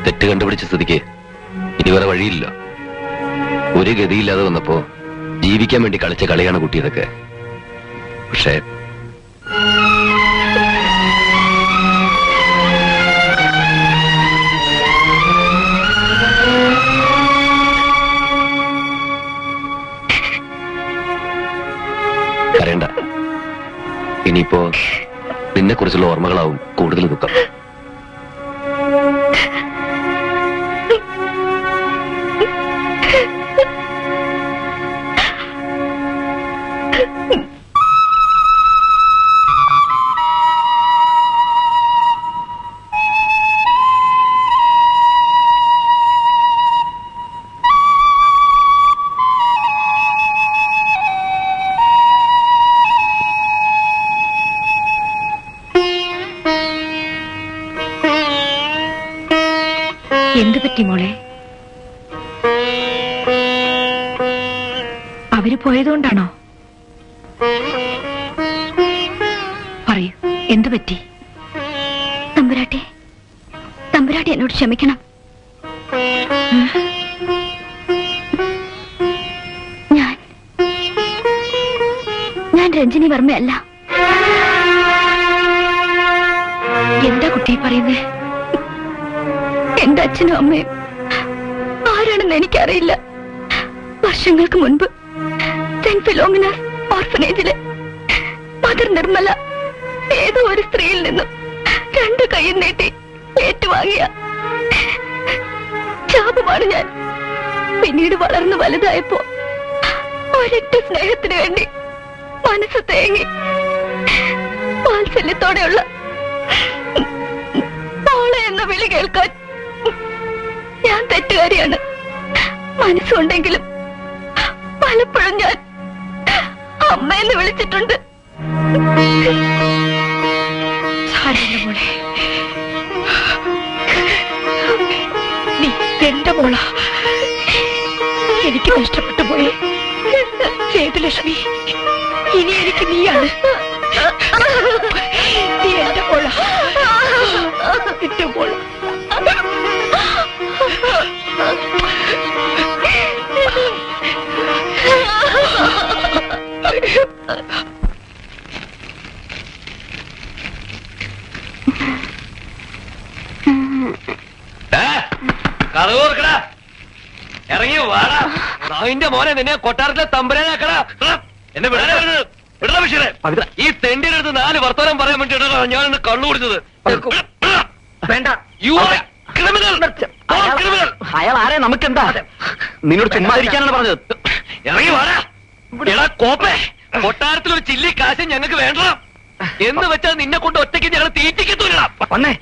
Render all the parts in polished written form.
തെറ്റ് കണ്ടുപിടിച്ച സ്ഥിതിക്ക് ഇനി വേറെ വഴിയില്ല. ഒരു ഗതിയില്ലാതെ വന്നപ്പോ ജീവിക്കാൻ വേണ്ടി കളിച്ച കളിയാണ് കുട്ടിയതൊക്കെ. പക്ഷേ കരയണ്ട. ഇനിയിപ്പോ നിന്നെ കുറിച്ചുള്ള ഓർമ്മകളാവും കൂടുതൽ ദുഃഖം. എന്തു പറ്റി മോളെ? അവര് പോയതുകൊണ്ടാണോ? പറയൂ, എന്തു പറ്റി? തമ്പുരാട്ടി, തമ്പുരാട്ടി എന്നോട് ക്ഷമിക്കണം. ഞാൻ രഞ്ജിനി വർമ്മയല്ല. എന്താ കുട്ടി പറയുന്നേ? എന്റെ അച്ഛനും അമ്മയും ആരാണെന്ന് എനിക്കറിയില്ല. വർഷങ്ങൾക്ക് മുൻപ് സെന്റ് ഫിലോമിനാസ് ഓർഫനേജിലെ മദർ നിർമ്മല ഏതോ ഒരു സ്ത്രീയിൽ നിന്നും 2 കൈയും നീട്ടി ഏറ്റുവാങ്ങിയ ശാപമാണ് ഞാൻ. പിന്നീട് വളർന്നു വലുതായപ്പോ ഒരൊറ്റ സ്നേഹത്തിന് വേണ്ടി മനസ്സ് തേങ്ങി വാത്സല്യത്തോടെയുള്ള മോളെ എന്ന വിളി കേൾക്കാൻ ഞാൻ തെറ്റുകാരിയാണ്. മനസ്സുണ്ടെങ്കിലും പലപ്പോഴും ഞാൻ അമ്മയെന്ന് വിളിച്ചിട്ടുണ്ട്. നീ എന്റെ മോള. എനിക്ക് നഷ്ടപ്പെട്ടു പോയി സേതുലക്ഷ്മി. ഇനി എനിക്ക് നീയാണ്. നീ എന്റെ മോള, എന്റെ മോള. ഇറങ്ങി വാടാ. അതിന്റെ മോനെ നിന്നെ കൊട്ടാരത്തിലെ തമ്പുരാനാക്കടാ. എന്നെ വിടാ വിഷയം. ഈ തെണ്ടിയുടെ അടുത്ത് 4 വർത്തമാനം പറയാൻ വേണ്ടിയിട്ടാണ് ഞാനിന്ന് കള്ളു കുടിച്ചത്. വേണ്ട, അയാൾ ആരെ നമുക്കെന്താ? നിന്നോട് ചുമ്മാതിരിക്കാനാണ് പറഞ്ഞത്. ഇറങ്ങി വാടാ. എടാ കോപ്പേ, കൊട്ടാരത്തിൽ ഒരു ചില്ലി കാശ് ഞങ്ങൾക്ക് വേണ്ട എന്ന് വെച്ചാൽ നിന്നെ കൊണ്ട് ഒറ്റയ്ക്ക് ഞങ്ങൾ തീറ്റിക്കത്തൂല.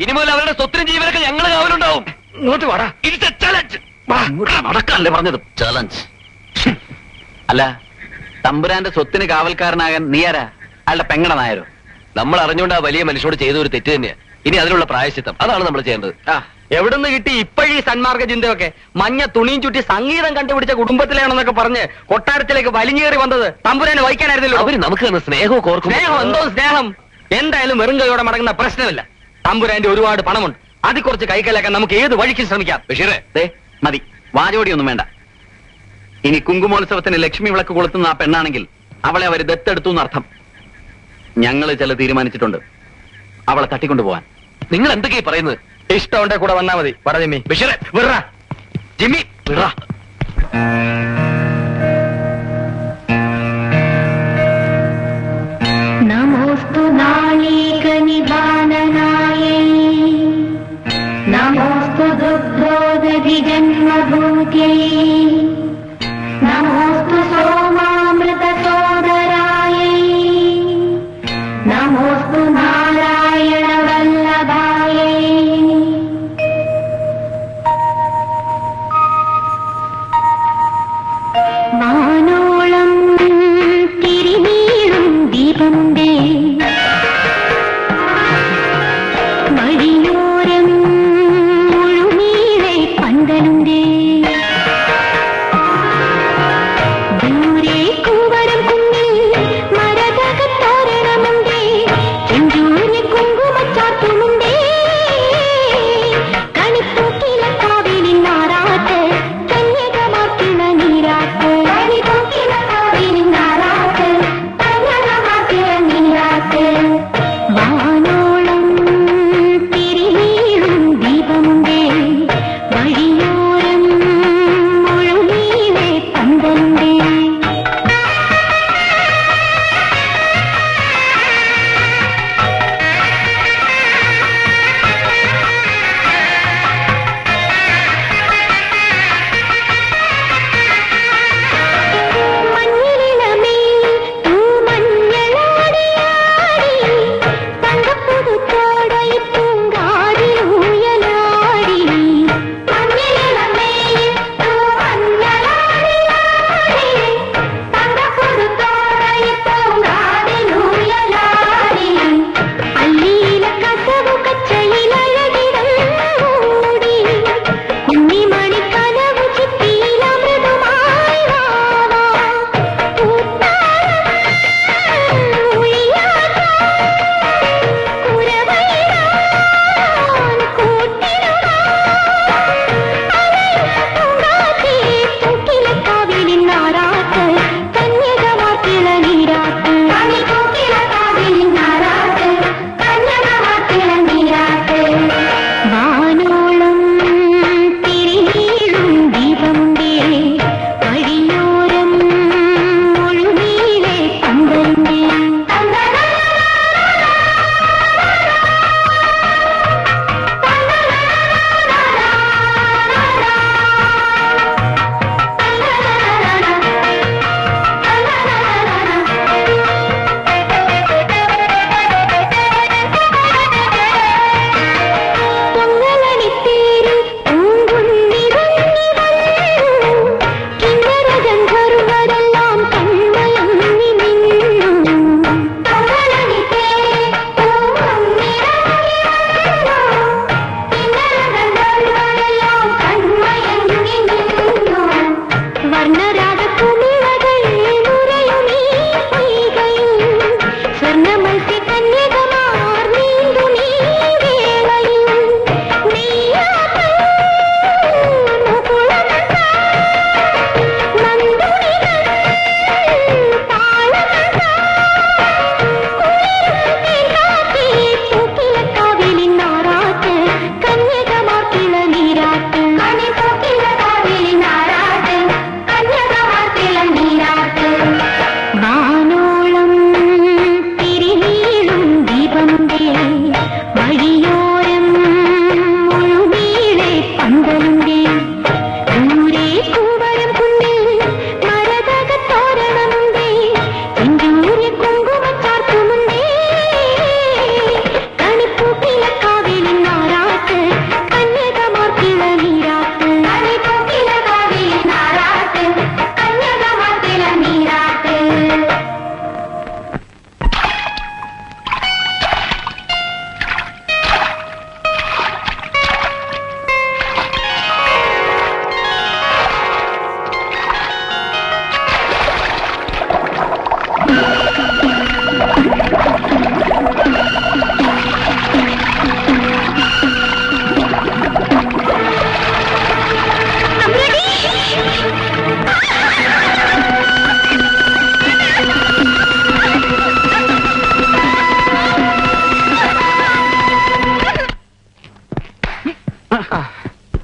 ഇനി മുതൽ അവരുടെ സ്വത്തിനും ജീവനൊക്കെ ഞങ്ങൾ കാവലുണ്ടാവും. ഇങ്ങോട്ട് വാടാ. It's A challenge. നടക്കാനല്ലേ പറഞ്ഞത്? ചലഞ്ച് അല്ല, തമ്പുരാന്റെ സ്വത്തിന് കാവൽക്കാരനാകാൻ നീ ആരാ? അയാളുടെ പെങ്ങട നായരോ? നമ്മൾ അറിഞ്ഞുകൊണ്ട് ആ വലിയ മനുഷ്യനോട് ചെയ്ത ഒരു തെറ്റ് തന്നെയാ. ഇനി അതിനുള്ള പ്രായശ്ചിത്തം അതാണ് നമ്മൾ ചെയ്യേണ്ടത്. എവിടുന്ന് കിട്ടി ഇപ്പോഴീ സന്മാർഗ ചിന്തയൊക്കെ? മഞ്ഞ തുണിയും ചുറ്റി സംഗീതം കണ്ടുപിടിച്ച കുടുംബത്തിലാണെന്നൊക്കെ പറഞ്ഞ് കൊട്ടാരത്തിലേക്ക് വലിഞ്ഞേറി വന്നത് തമ്പുരാനെ വഹിക്കാനായിരുന്നല്ലോ. അവര് നമുക്ക് തന്നെ സ്നേഹവും കോർക്കും. സ്നേഹം എന്തോ സ്നേഹം. എന്തായാലും വെറും കൈയോടെ മടങ്ങുന്ന പ്രശ്നമില്ല. തമ്പുരാന്റെ ഒരുപാട് പണമുണ്ട്. അതിൽ കുറച്ച് കൈക്കലാക്കാൻ നമുക്ക് ഏത് വഴിക്കും ശ്രമിക്കാം. ബഷീറേ, മതി, വാചോടിയൊന്നും വേണ്ട. ഇനി കുങ്കുമോത്സവത്തിന് ലക്ഷ്മി വിളക്ക് കൊളുത്തുന്ന ആ പെണ്ണാണെങ്കിൽ അവളെ അവര് ദത്തെടുത്തു എന്നർത്ഥം. ഞങ്ങൾ ചില തീരുമാനിച്ചിട്ടുണ്ട് അവളെ തട്ടിക്കൊണ്ടുപോവാൻ. നിങ്ങൾ എന്തൊക്കെയാ പറയുന്നത്? ഇഷ്ടമുണ്ടെ കൂടെ വന്നാ മതി. പറ ജിമ്മി. ബഷീറേ, വിടറാ. ജിമ്മി വിടറാ. നമോസ്തു നാളീക നിദാനനായൈ, നമോസ്തു ദുഗ്ധോദധി ജന്മഭൂത്യൈ, നമോസ്തു സോമാമൃത സോദരായൈ, നമോസ്തു നാരായണ വല്ലഭായൈ. മാനോളം തിരിനീളും ദീപമുണ്ടേ, വഴിയോരം മുഴുനീളെ പന്തലുണ്ടേ,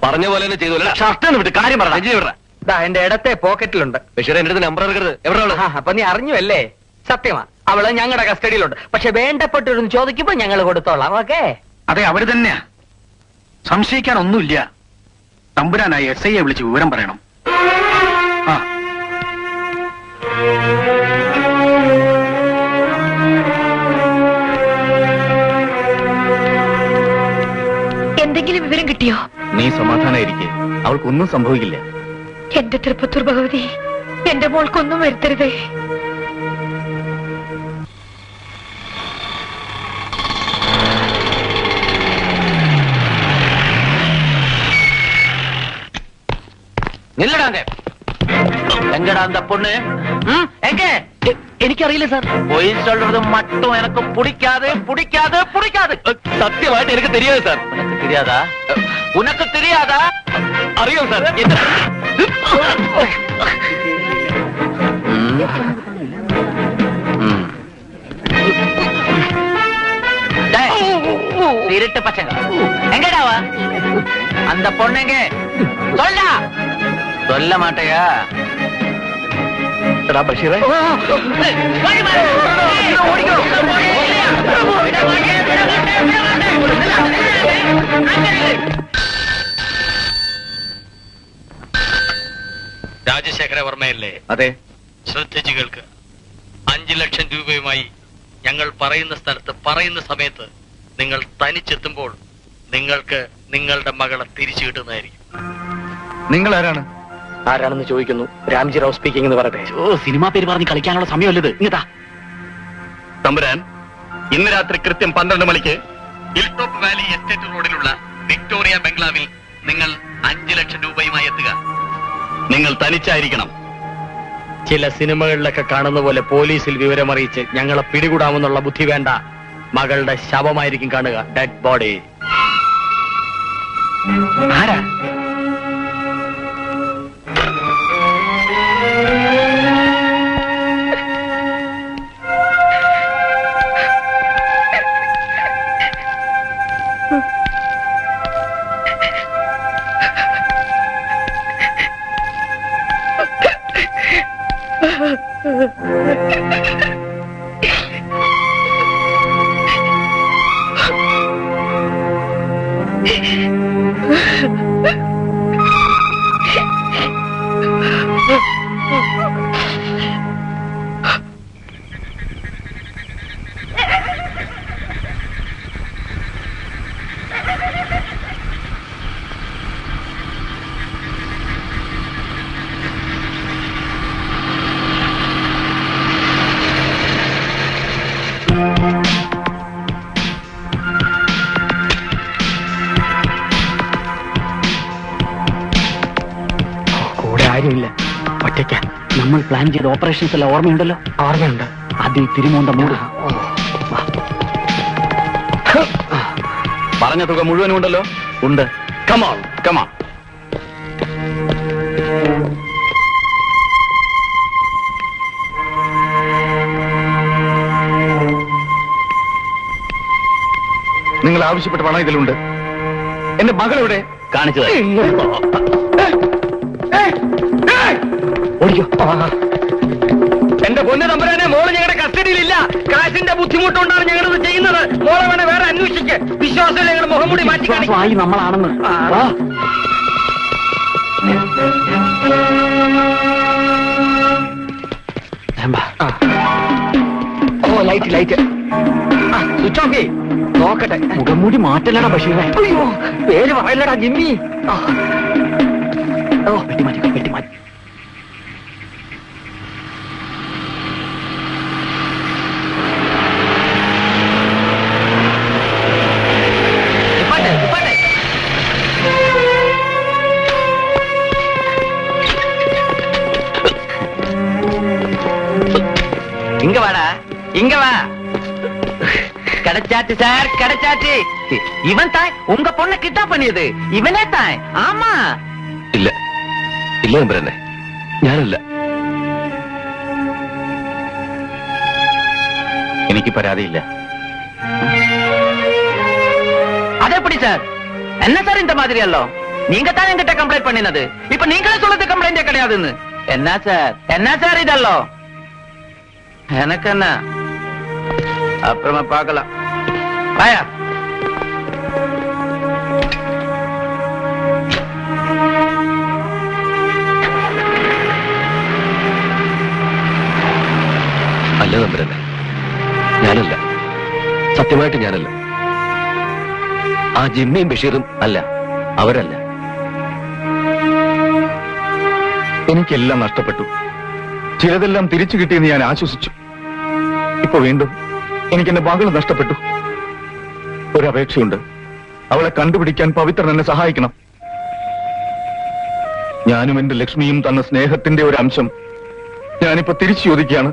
പറഞ്ഞ പോലെ തന്നെ ചെയ്തു. ഷർട്ട് വിട്ട് കാര്യം പറഞ്ഞ എന്റെ ഇടത്തെ പോക്കറ്റിലുണ്ട്. ബഷീർ എന്റെ അടുത്ത് നമ്പർ എടുക്കരുത്. എവിടെയാണ്? അപ്പൊ നീ അറിഞ്ഞു അല്ലേ? സത്യമാ, അവള് ഞങ്ങളുടെ കസ്റ്റഡിയിലുണ്ട്. പക്ഷെ വേണ്ടപ്പെട്ടൊരു ചോദിക്കുമ്പോ ഞങ്ങൾ കൊടുത്തോളാം. ഓക്കെ? അതെ, അവര് തന്നെയാ, സംശയിക്കാൻ ഒന്നുമില്ല. തമ്പുരാനായി SI വിളിച്ച് വിവരം പറയണം. ആ എന്തെങ്കിലും വിവരം കിട്ടിയോ? നീ സമാധാനായിരിക്കെ, അവൾക്കൊന്നും സംഭവിക്കില്ല. എന്റെ തൃപ്പത്തൂർ ഭഗവതി, എന്റെ മോൾക്കൊന്നും വരുത്തരുതേ. എങ്കടാ പൊണ്ണ്? എനിക്കറിയില്ല സാർ. പോയി சொல்றது மட்டும் எனக்கு பிடிக்காது பிடிக்காது பிடிக்காது. സത്യമായിട്ട് എനിക്ക് தெரியாது സാർ. ഉനക്ക് தெரியாதா? ഉനക്ക് தெரியாதா? അറിയോ സാർ? திருட்டு பசங்க எங்கடாவா? அந்த பொண்ணுங்க சொல்ல மாட்டேயா? ബഷീറേ, രാജശേഖരവർമ്മയല്ലേ? അതെ. ശ്രദ്ധിച്ചു കേൾക്ക്. 5 ലക്ഷം രൂപയുമായി ഞങ്ങൾ പറയുന്ന സ്ഥലത്ത് പറയുന്ന സമയത്ത് നിങ്ങൾ തനിച്ചെത്തുമ്പോൾ നിങ്ങൾക്ക് നിങ്ങളുടെ മകളെ തിരിച്ചു കിട്ടുന്നതായിരിക്കും. നിങ്ങൾ ആരാണ്? ആരാണെന്ന് ചോദിക്കുന്നു. രാംജി റാവു സ്പീക്കിംഗ് എന്ന് പറയട്ടെ. സിനിമാ പേര് പറഞ്ഞ് കളിക്കാനുള്ള സമയമല്ലത്. ഇങ്ങതാ തമ്പുരാൻ, ഇന്ന് രാത്രി കൃത്യം 12 മണിക്ക് ഹിൽ ടോപ്പ് വാലി എസ്റ്റേറ്റ് റോഡിലുള്ള വിക്ടോറിയ ബംഗ്ലാവിൽ നിങ്ങൾ 5 ലക്ഷം രൂപയുമായി എത്തുക. നിങ്ങൾ തനിച്ചായിരിക്കണം. ചില സിനിമകളിലൊക്കെ കാണുന്ന പോലെ പോലീസിൽ വിവരമറിയിച്ച് ഞങ്ങളെ പിടികൂടാമെന്നുള്ള ബുദ്ധി വേണ്ട. മകളുടെ ശവമായിരിക്കും കാണുക, ഡെഡ് ബോഡി. ആരാ? ആരുമില്ല, ഒറ്റയ്ക്ക. നമ്മൾ പ്ലാൻ ചെയ്ത ഓപ്പറേഷൻസ് എല്ലാം ഓർമ്മയുണ്ടല്ലോ? ഓർമ്മയുണ്ട്. ആദ്യം തിരുമോന്ത മൂട്. പറഞ്ഞ തുക മുഴുവനും ഉണ്ടല്ലോ? ഉണ്ട്. Come on come on. നിങ്ങൾ ആവശ്യപ്പെട്ട പണം ഇതിലുണ്ട്. എന്റെ മകളെവിടെ? കാണിച്ചത് ഓടിക്കോ. എന്റെ പൊന്നു തമ്പുരാനെ, മോള് ഞങ്ങളുടെ കസ്റ്റഡിയിലില്ല. കാശിന്റെ ബുദ്ധിമുട്ടുകൊണ്ടാണ് ഞങ്ങളിത് ചെയ്യുന്നത്. മോളെ വേണേ വേറെ അന്വേഷിക്ക്. വിശ്വാസമില്ല, ഞങ്ങൾ മുഖംമൂടി മാറ്റി വിശ്വാസമായി നമ്മളാണെന്ന്. ഓ, ലൈറ്റ് ലൈറ്റ് സ്വിച്ച് ഓഫ് ചെയ്യ്. നോക്കട്ടെ. മുഖംമൂടി മാറ്റല്ലടാ ബഷീറേ. അയ്യോ, പേര് പറയല്ലടാ ജിമ്മി. ഓ, വെട്ടിമാറ്റി വെട്ടിമാറ്റി. இங்க வாடா, இங்க வா. கிடைச்சாச்சு சார், கிடைச்சாச்சு. இவன் தான் உங்க பொண்ணை கிட்னாப் பண்ணியது. இவனே தான். ஆமா. ഇല്ല ഇല്ല തമ്പുരാനെ, ഞാനല്ല. എനിക്ക് പരാതിയില്ല. அது எப்படி சார்? என்ன சார் இந்த மாதிரியല്ലോ? நீங்க தான் என்கிட்ட கம்ப்ளைண்ட் பண்ணினது. இப்ப நீங்களே சொல்றது கம்ப்ளைண்டே கிடையாதுன்னு. என்ன சார் இதெல்லாம்? எனக்கு என்ன, அப்புறமா பார்க்கலாம். வாயா. അല്ല തമ്പുരാനെ, ഞാനല്ല, സത്യമായിട്ട് ഞാനല്ല. ആ ജിമ്മിയും ബഷീറും അല്ല, അവരല്ല. എനിക്കെല്ലാം നഷ്ടപ്പെട്ടു. ചിലതെല്ലാം തിരിച്ചു കിട്ടിയെന്ന് ഞാൻ ആശ്വസിച്ചു. ഇപ്പൊ വീണ്ടും എനിക്കെന്റെ മകൾ നഷ്ടപ്പെട്ടു. ഒരപേക്ഷയുണ്ട്, അവളെ കണ്ടുപിടിക്കാൻ പവിത്രൻ എന്നെ സഹായിക്കണം. ഞാനും എന്റെ ലക്ഷ്മിയും തന്ന സ്നേഹത്തിന്റെ ഒരു അംശം ഞാനിപ്പോ തിരിച്ചു ചോദിക്കുകയാണ്.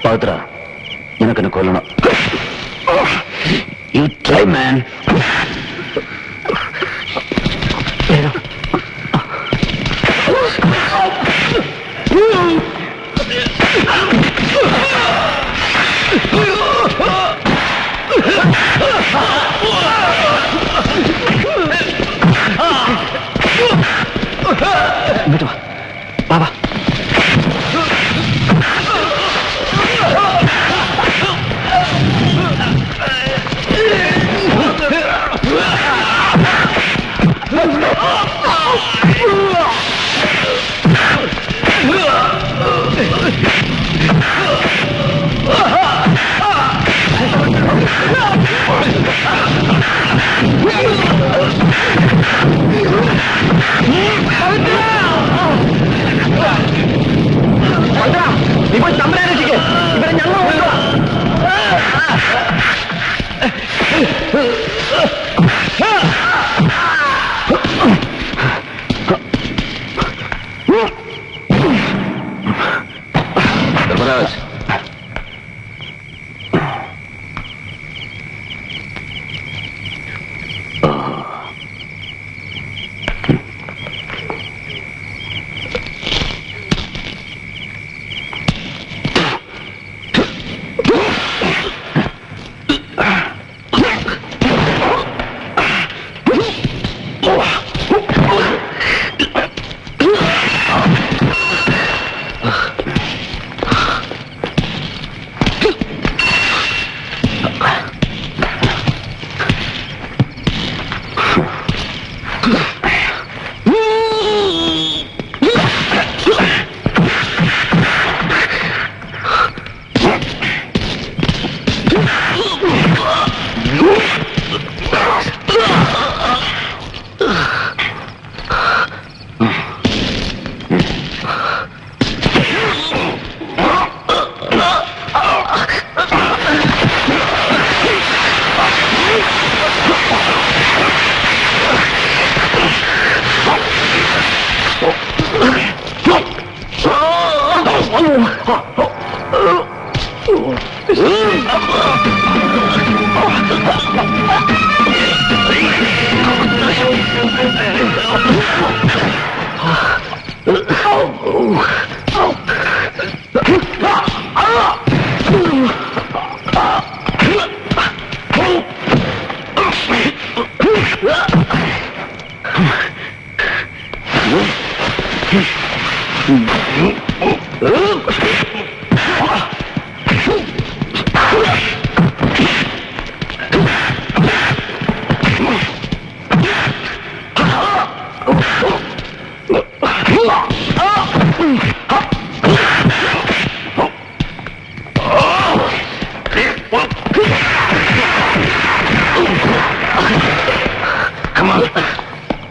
പവിത്ര, നിനക്കെന്നെ കൊല്ലണം. യു ട്രൈ മാൻ. ഇങ്ങോട്ട് വാ, വാ. ഇപ്പോൾ തമ്പുരാനേക്ക് ഇവരെ ഞങ്ങൾ ധർമ്മരാജ്,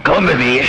Come with me.